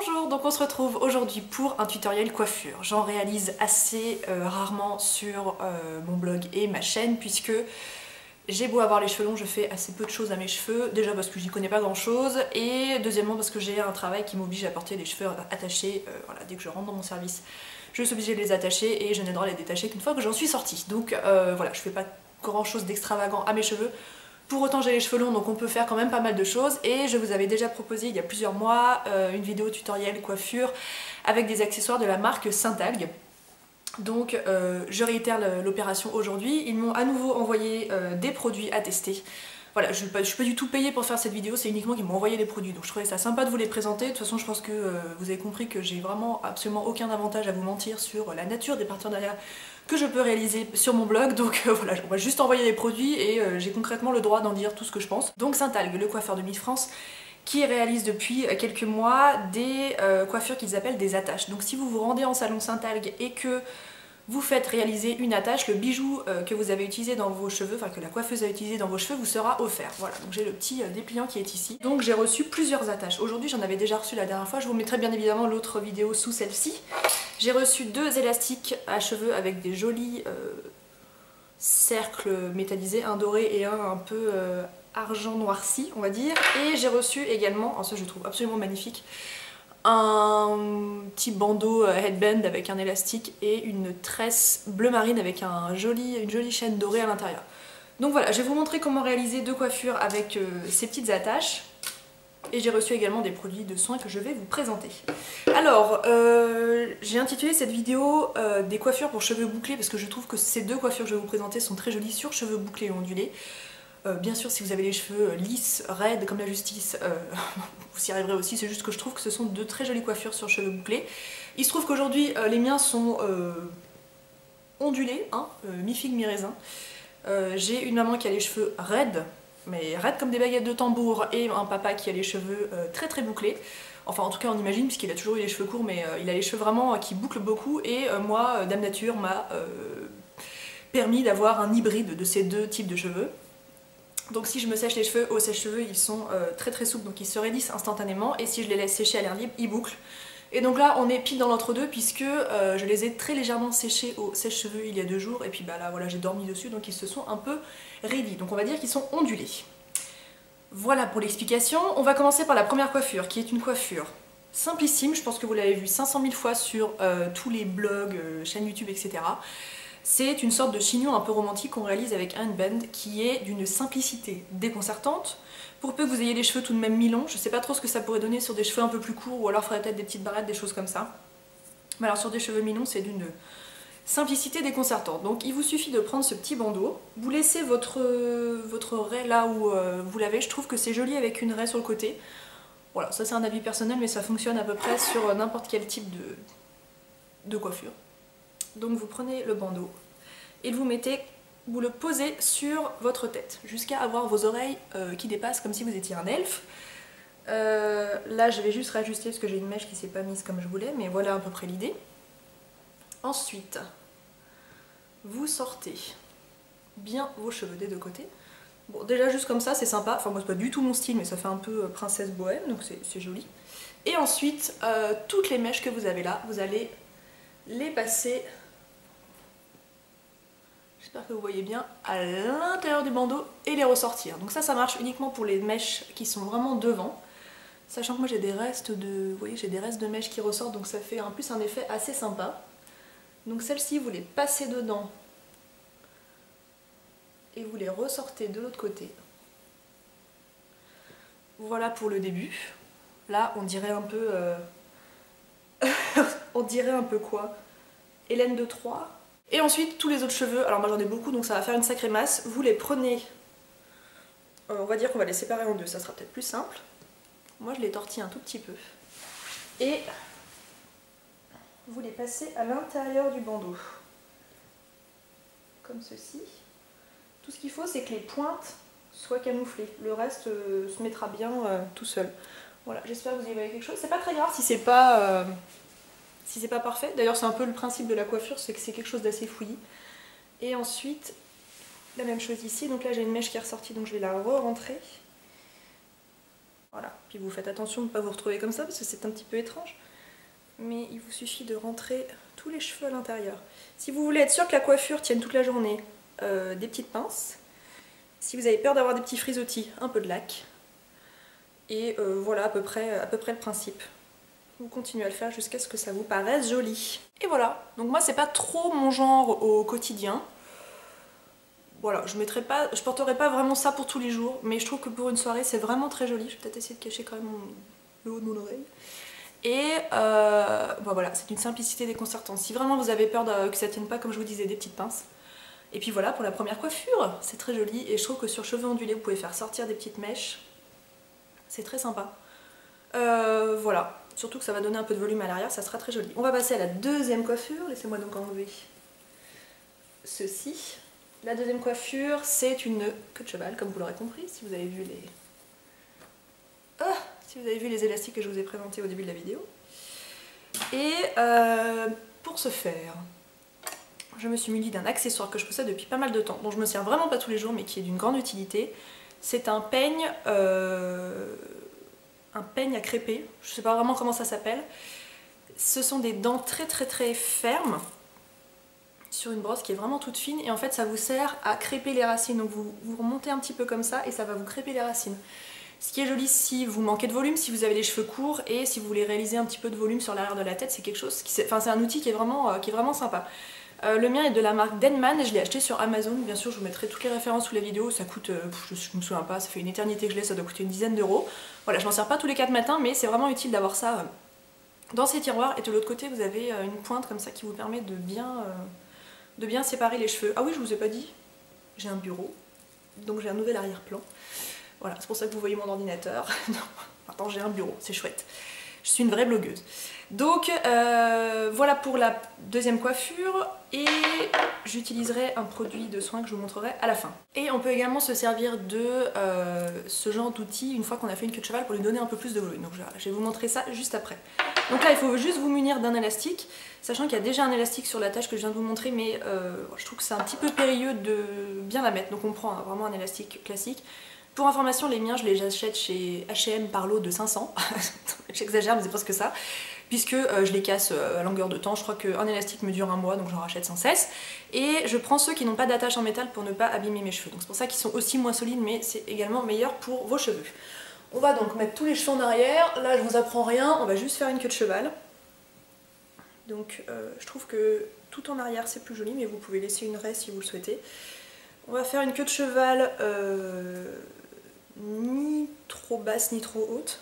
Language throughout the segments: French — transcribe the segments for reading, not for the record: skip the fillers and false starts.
Bonjour, donc on se retrouve aujourd'hui pour un tutoriel coiffure. J'en réalise assez rarement sur mon blog et ma chaîne puisque j'ai beau avoir les cheveux longs, je fais assez peu de choses à mes cheveux. Déjà parce que j'y connais pas grand chose et deuxièmement parce que j'ai un travail qui m'oblige à porter des cheveux attachés. Voilà, dès que je rentre dans mon service, je suis obligée de les attacher et je n'ai le droit de les détacher qu'une fois que j'en suis sortie. Donc voilà, je fais pas grand chose d'extravagant à mes cheveux. Pour autant j'ai les cheveux longs donc on peut faire quand même pas mal de choses et je vous avais déjà proposé il y a plusieurs mois une vidéo tutoriel coiffure avec des accessoires de la marque Saint-Algue. Donc je réitère l'opération aujourd'hui, ils m'ont à nouveau envoyé des produits à tester. Voilà, je suis pas du tout payée pour faire cette vidéo, c'est uniquement qu'ils m'ont envoyé les produits, donc je trouvais ça sympa de vous les présenter. De toute façon je pense que vous avez compris que j'ai vraiment absolument aucun avantage à vous mentir sur la nature des partenariats que je peux réaliser sur mon blog, donc voilà, on va juste envoyer les produits et j'ai concrètement le droit d'en dire tout ce que je pense. Donc Saint-Algue, le coiffeur de Miss France, qui réalise depuis quelques mois des coiffures qu'ils appellent des attaches. Donc si vous vous rendez en salon Saint-Algue et que vous faites réaliser une attache, le bijou que vous avez utilisé dans vos cheveux, enfin que la coiffeuse a utilisé dans vos cheveux, vous sera offert. Voilà, donc j'ai le petit dépliant qui est ici. Donc j'ai reçu plusieurs attaches. Aujourd'hui j'en avais déjà reçu la dernière fois, je vous mettrai bien évidemment l'autre vidéo sous celle-ci. J'ai reçu deux élastiques à cheveux avec des jolis cercles métallisés, un doré et un peu argent noirci on va dire. Et j'ai reçu également, ça je trouve absolument magnifique, un petit bandeau headband avec un élastique et une tresse bleu marine avec une jolie chaîne dorée à l'intérieur. Donc voilà, je vais vous montrer comment réaliser deux coiffures avec ces petites attaches. Et j'ai reçu également des produits de soins que je vais vous présenter. Alors, j'ai intitulé cette vidéo des coiffures pour cheveux bouclés parce que je trouve que ces deux coiffures que je vais vous présenter sont très jolies sur cheveux bouclés et ondulés. Bien sûr, si vous avez les cheveux lisses, raides comme la justice, vous y arriverez aussi, c'est juste que je trouve que ce sont de très jolies coiffures sur cheveux bouclés. Il se trouve qu'aujourd'hui, les miens sont ondulés, hein, mi-figue, mi-raisin. J'ai une maman qui a les cheveux raides, mais raides comme des baguettes de tambour, et un papa qui a les cheveux très bouclés. Enfin en tout cas on imagine puisqu'il a toujours eu les cheveux courts, mais il a les cheveux vraiment qui bouclent beaucoup et moi, Dame Nature m'a permis d'avoir un hybride de ces deux types de cheveux. Donc si je me sèche les cheveux au sèche-cheveux, ils sont très souples, donc ils se raidissent instantanément, et si je les laisse sécher à l'air libre, ils bouclent. Et donc là on est pile dans l'entre-deux puisque je les ai très légèrement séchés au sèche-cheveux il y a 2 jours, et puis bah là voilà j'ai dormi dessus donc ils se sont un peu raidis, donc on va dire qu'ils sont ondulés. Voilà pour l'explication. On va commencer par la première coiffure qui est une coiffure simplissime, je pense que vous l'avez vu 500 000 fois sur tous les blogs, chaînes YouTube etc. C'est une sorte de chignon un peu romantique qu'on réalise avec un band qui est d'une simplicité déconcertante. Pour peu que vous ayez les cheveux tout de même mi-longs, je sais pas trop ce que ça pourrait donner sur des cheveux un peu plus courts ou alors il faudrait peut-être des petites barrettes, des choses comme ça. Mais alors sur des cheveux mi-longs c'est d'une simplicité déconcertante. Donc il vous suffit de prendre ce petit bandeau, vous laissez votre raie là où vous l'avez, je trouve que c'est joli avec une raie sur le côté. Voilà, ça c'est un avis personnel mais ça fonctionne à peu près sur n'importe quel type de coiffure. Donc vous prenez le bandeau et vous le posez sur votre tête jusqu'à avoir vos oreilles qui dépassent comme si vous étiez un elfe. Là je vais juste réajuster parce que j'ai une mèche qui s'est pas mise comme je voulais, mais voilà à peu près l'idée. Ensuite, vous sortez bien vos cheveux des deux côtés. Bon déjà juste comme ça c'est sympa, enfin moi c'est pas du tout mon style mais ça fait un peu princesse bohème donc c'est joli. Et ensuite toutes les mèches que vous avez là, vous allez les passer, j'espère que vous voyez bien, à l'intérieur du bandeau et les ressortir. Donc ça marche uniquement pour les mèches qui sont vraiment devant. Sachant que moi j'ai des restes de, vous voyez, j'ai des restes de mèches qui ressortent donc ça fait en plus un effet assez sympa. Donc celle-ci vous les passez dedans et vous les ressortez de l'autre côté. Voilà pour le début. Là on dirait un peu on dirait un peu quoi, Hélène de Troie. Et ensuite tous les autres cheveux, alors moi j'en ai beaucoup donc ça va faire une sacrée masse, vous les prenez, on va dire qu'on va les séparer en deux, ça sera peut-être plus simple. Moi je les tortille un tout petit peu et vous les passez à l'intérieur du bandeau comme ceci. Tout ce qu'il faut c'est que les pointes soient camouflées, le reste se mettra bien tout seul. Voilà, j'espère que vous y voyez quelque chose. C'est pas très grave si c'est pas parfait. D'ailleurs c'est un peu le principe de la coiffure, c'est que c'est quelque chose d'assez fouillis. Et ensuite la même chose ici, donc là j'ai une mèche qui est ressortie donc je vais la re-rentrer. Voilà, puis vous faites attention de ne pas vous retrouver comme ça parce que c'est un petit peu étrange. Mais il vous suffit de rentrer tous les cheveux à l'intérieur. Si vous voulez être sûr que la coiffure tienne toute la journée, des petites pinces. Si vous avez peur d'avoir des petits frisottis, un peu de lac. Et voilà à peu près le principe. Vous continuez à le faire jusqu'à ce que ça vous paraisse joli. Et voilà, donc moi c'est pas trop mon genre au quotidien. Voilà, je porterai pas vraiment ça pour tous les jours, mais je trouve que pour une soirée c'est vraiment très joli. Je vais peut-être essayer de cacher quand même le haut de mon oreille. Et bon, voilà, c'est une simplicité déconcertante. Si vraiment vous avez peur que ça tienne pas, comme je vous disais, des petites pinces. Et puis voilà pour la première coiffure, c'est très joli. Et je trouve que sur cheveux ondulés, vous pouvez faire sortir des petites mèches. C'est très sympa. Voilà, surtout que ça va donner un peu de volume à l'arrière, ça sera très joli. On va passer à la deuxième coiffure. Laissez-moi donc enlever ceci. La deuxième coiffure, c'est une queue de cheval, comme vous l'aurez compris, si vous avez vu les... si vous avez vu les élastiques que je vous ai présentés au début de la vidéo. Et pour ce faire, je me suis munie d'un accessoire que je possède depuis pas mal de temps, dont je me sers vraiment pas tous les jours, mais qui est d'une grande utilité. C'est un peigne à crêper, je sais pas vraiment comment ça s'appelle. Ce sont des dents très fermes, sur une brosse qui est vraiment toute fine, et en fait ça vous sert à crêper les racines. Donc vous remontez un petit peu comme ça, et ça va vous crêper les racines. Ce qui est joli si vous manquez de volume, si vous avez les cheveux courts et si vous voulez réaliser un petit peu de volume sur l'arrière de la tête, c'est quelque chose c'est un outil qui est vraiment sympa. Le mien est de la marque Denman et je l'ai acheté sur Amazon. Bien sûr, je vous mettrai toutes les références sous la vidéo. Ça coûte, je me souviens pas, ça fait une éternité que je l'ai, ça doit coûter une dizaine d'euros. Voilà, je m'en sers pas tous les 4 matins, mais c'est vraiment utile d'avoir ça dans ces tiroirs. Et de l'autre côté, vous avez une pointe comme ça qui vous permet de bien séparer les cheveux. Ah oui, je vous ai pas dit, j'ai un bureau, donc j'ai un nouvel arrière-plan. Voilà, c'est pour ça que vous voyez mon ordinateur. Non, maintenant j'ai un bureau, c'est chouette. Je suis une vraie blogueuse. Donc voilà pour la deuxième coiffure, et j'utiliserai un produit de soin que je vous montrerai à la fin. Et on peut également se servir de ce genre d'outil une fois qu'on a fait une queue de cheval pour lui donner un peu plus de volume. Donc je vais vous montrer ça juste après. Donc là il faut juste vous munir d'un élastique, sachant qu'il y a déjà un élastique sur la tâche que je viens de vous montrer, mais je trouve que c'est un petit peu périlleux de bien la mettre. Donc on prend vraiment un élastique classique. Pour information, les miens, je les achète chez H&M par lot de 500. J'exagère, mais c'est presque ça. Puisque je les casse à longueur de temps. Je crois qu'un élastique me dure un mois, donc j'en rachète sans cesse. Et je prends ceux qui n'ont pas d'attache en métal pour ne pas abîmer mes cheveux. Donc c'est pour ça qu'ils sont aussi moins solides, mais c'est également meilleur pour vos cheveux. On va donc mettre tous les cheveux en arrière. Là, je vous apprends rien, on va juste faire une queue de cheval. Donc je trouve que tout en arrière, c'est plus joli, mais vous pouvez laisser une raie si vous le souhaitez. On va faire une queue de cheval ni trop basse ni trop haute.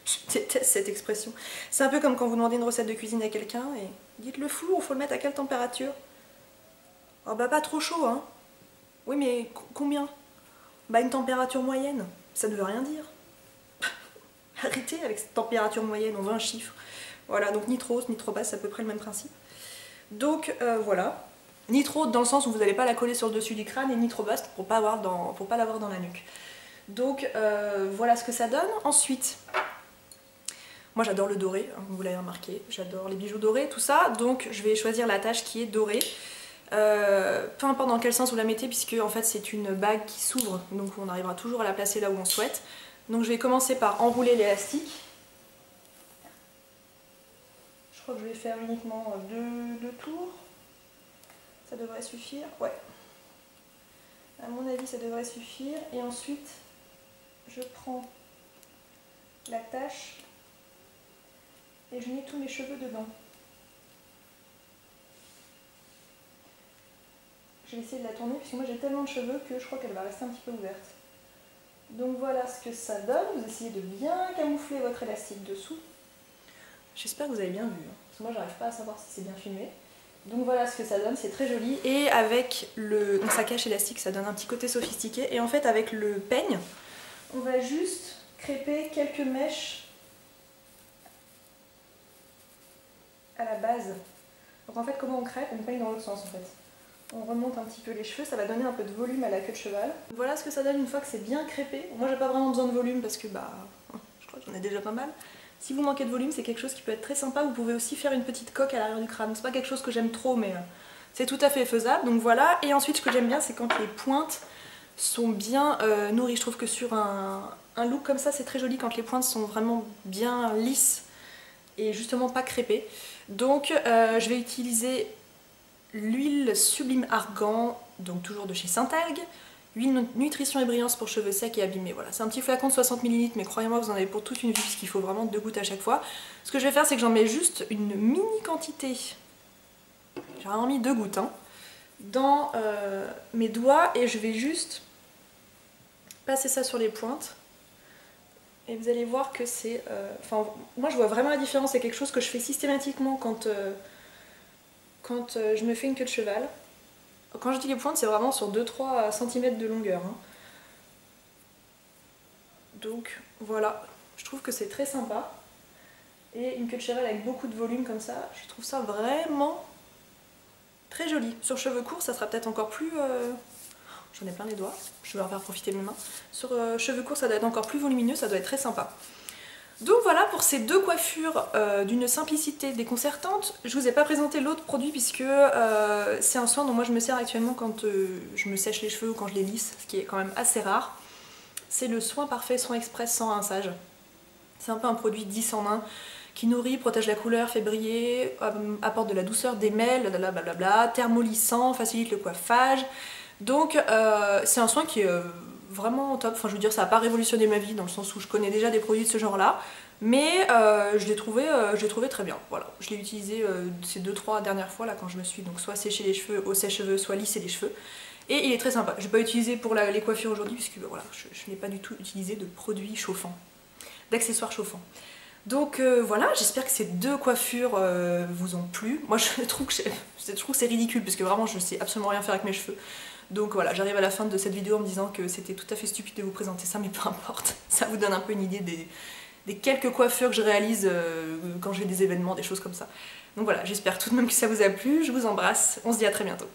Je déteste cette expression. C'est un peu comme quand vous demandez une recette de cuisine à quelqu'un et dites le four, il faut le mettre à quelle température? Oh bah pas trop chaud hein. Oui mais combien? Bah une température moyenne. Ça ne veut rien dire. Arrêtez avec cette température moyenne, on veut un chiffre. Voilà, donc ni trop haute ni trop basse, c'est à peu près le même principe. Donc voilà. Ni trop haute dans le sens où vous n'allez pas la coller sur le dessus du crâne, et ni trop basse pour pas l'avoir dans la nuque. Donc voilà ce que ça donne. Ensuite, moi j'adore le doré, hein, vous l'avez remarqué, j'adore les bijoux dorés, tout ça, donc je vais choisir la tache qui est dorée. Peu importe dans quel sens vous la mettez, puisque en fait c'est une bague qui s'ouvre, donc on arrivera toujours à la placer là où on souhaite. Donc je vais commencer par enrouler l'élastique. Je crois que je vais faire uniquement deux tours. Ça devrait suffire, ouais. À mon avis ça devrait suffire, et ensuite je prends la tache et je mets tous mes cheveux dedans. Je vais essayer de la tourner puisque moi j'ai tellement de cheveux que je crois qu'elle va rester un petit peu ouverte. Donc voilà ce que ça donne. Vous essayez de bien camoufler votre élastique dessous. J'espère que vous avez bien vu, hein, parce que moi j'arrive pas à savoir si c'est bien filmé. Donc voilà ce que ça donne, c'est très joli. Et avec le donc ça cache élastique, ça donne un petit côté sophistiqué. Et en fait avec le peigne, on va juste crêper quelques mèches à la base. Donc en fait comment on crêpe? On peigne dans l'autre sens en fait. On remonte un petit peu les cheveux, ça va donner un peu de volume à la queue de cheval. Voilà ce que ça donne une fois que c'est bien crêpé. Moi j'ai pas vraiment besoin de volume parce que bah je crois que j'en ai déjà pas mal. Si vous manquez de volume, c'est quelque chose qui peut être très sympa. Vous pouvez aussi faire une petite coque à l'arrière du crâne. C'est pas quelque chose que j'aime trop, mais c'est tout à fait faisable. Donc voilà. Et ensuite ce que j'aime bien, c'est quand les pointes sont bien nourries. Je trouve que sur un look comme ça, c'est très joli quand les pointes sont vraiment bien lisses et justement pas crêpées. Donc je vais utiliser l'huile Sublime Argan, donc toujours de chez Saint-Algue, huile Nutrition et Brillance pour cheveux secs et abîmés. Voilà, c'est un petit flacon de 60 ml, mais croyez-moi, vous en avez pour toute une vie, puisqu'il faut vraiment 2 gouttes à chaque fois. Ce que je vais faire, c'est que j'en mets juste une mini quantité, j'ai vraiment mis 2 gouttes, hein, dans mes doigts, et je vais juste passer ça sur les pointes. Et vous allez voir que c'est... Enfin, moi je vois vraiment la différence, c'est quelque chose que je fais systématiquement quand je me fais une queue de cheval. Quand je dis les pointes, c'est vraiment sur 2-3 cm de longueur, hein. Donc voilà, je trouve que c'est très sympa. Et une queue de cheval avec beaucoup de volume comme ça, je trouve ça vraiment très joli. Sur cheveux courts, ça sera peut-être encore plus... J'en ai plein les doigts, je vais en faire profiter de mes mains. Sur cheveux courts, ça doit être encore plus volumineux, ça doit être très sympa. Donc voilà pour ces 2 coiffures d'une simplicité déconcertante. Je vous ai pas présenté l'autre produit puisque c'est un soin dont moi je me sers actuellement quand je me sèche les cheveux ou quand je les lisse, ce qui est quand même assez rare. C'est le Soin Parfait Soin Express sans rinçage. C'est un peu un produit 10 en 1 qui nourrit, protège la couleur, fait briller, apporte de la douceur, démêle, blablabla, thermolissant, facilite le coiffage. Donc c'est un soin qui est vraiment top. Enfin je veux dire, ça n'a pas révolutionné ma vie dans le sens où je connais déjà des produits de ce genre là, mais je l'ai trouvé très bien. Voilà, je l'ai utilisé ces 2-3 dernières fois là quand je me suis donc soit séché les cheveux au sèche-cheveux, soit lissé les cheveux. Et il est très sympa. Je vais pas utiliser pour les coiffures aujourd'hui puisque voilà, je n'ai pas du tout utilisé de produits chauffants, d'accessoires chauffants. Donc voilà, j'espère que ces 2 coiffures vous ont plu. Moi je trouve que c'est ridicule parce que vraiment je sais absolument rien faire avec mes cheveux. Donc voilà, j'arrive à la fin de cette vidéo en me disant que c'était tout à fait stupide de vous présenter ça, mais peu importe. Ça vous donne un peu une idée des quelques coiffures que je réalise quand j'ai des événements, des choses comme ça. Donc voilà, j'espère tout de même que ça vous a plu, je vous embrasse, on se dit à très bientôt.